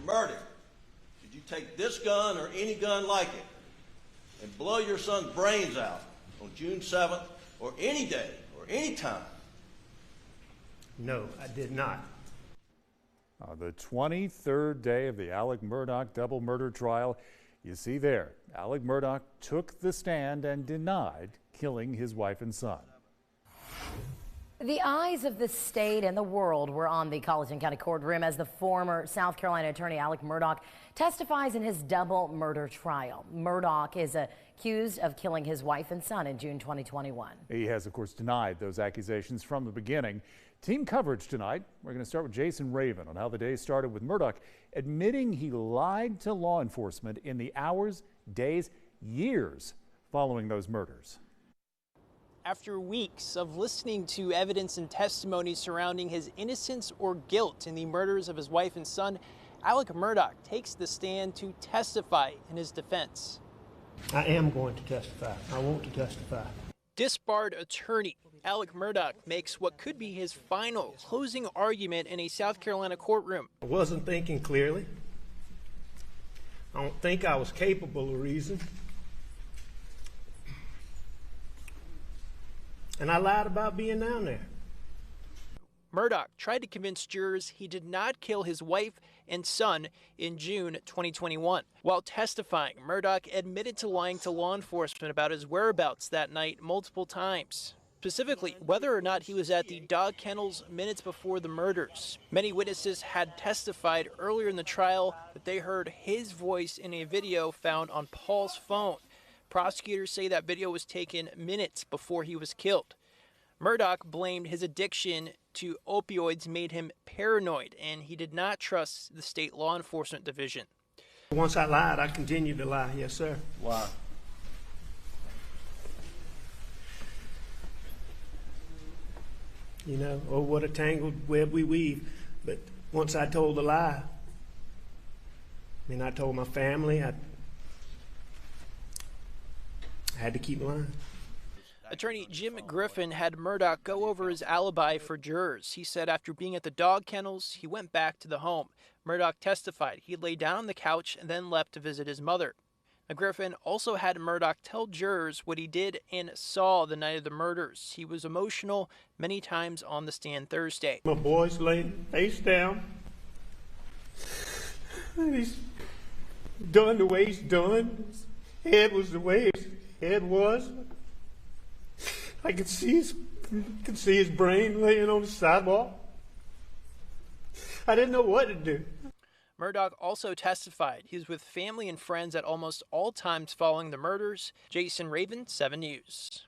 Murdaugh, did you take this gun or any gun like it and blow your son's brains out on June 7th or any day or any time? No, I did not. The 23rd day of the Alex Murdaugh double murder trial. You see there, Alex Murdaugh took the stand and denied killing his wife and son. The eyes of the state and the world were on the Colleton County courtroom as the former South Carolina attorney Alex Murdaugh testifies in his double murder trial. Murdaugh is accused of killing his wife and son in June 2021. He has, of course, denied those accusations from the beginning. Team coverage tonight. We're going to start with Jason Raven on how the day started with Murdaugh admitting he lied to law enforcement in the hours, days, years following those murders. After weeks of listening to evidence and testimony surrounding his innocence or guilt in the murders of his wife and son, Alex Murdaugh takes the stand to testify in his defense. I am going to testify. I want to testify. Disbarred attorney Alex Murdaugh makes what could be his final closing argument in a South Carolina courtroom. I wasn't thinking clearly. I don't think I was capable of reason. And I lied about being down there. Murdaugh tried to convince jurors he did not kill his wife and son in June 2021. While testifying, Murdaugh admitted to lying to law enforcement about his whereabouts that night multiple times. Specifically, whether or not he was at the dog kennels minutes before the murders. Many witnesses had testified earlier in the trial that they heard his voice in a video found on Paul's phone. Prosecutors say that video was taken minutes before he was killed. Murdaugh blamed his addiction to opioids made him paranoid, and he did not trust the state law enforcement division. Once I lied, I continued to lie. Yes, sir. Why? You know, oh, what a tangled web we weave. But once I told the lie, I told my family, I had to keep lying. Attorney Jim Griffin had Murdaugh go over his alibi for jurors. He said after being at the dog kennels, he went back to the home. Murdaugh testified he lay down on the couch and then left to visit his mother. Now, Griffin also had Murdaugh tell jurors what he did and saw the night of the murders. He was emotional many times on the stand Thursday. My boy's laying face down. And he's done the way he's done. His head was the way his head was. I could see his brain laying on the sidewalk. I didn't know what to do. Murdaugh also testified he was with family and friends at almost all times following the murders. Jason Raven, 7 News.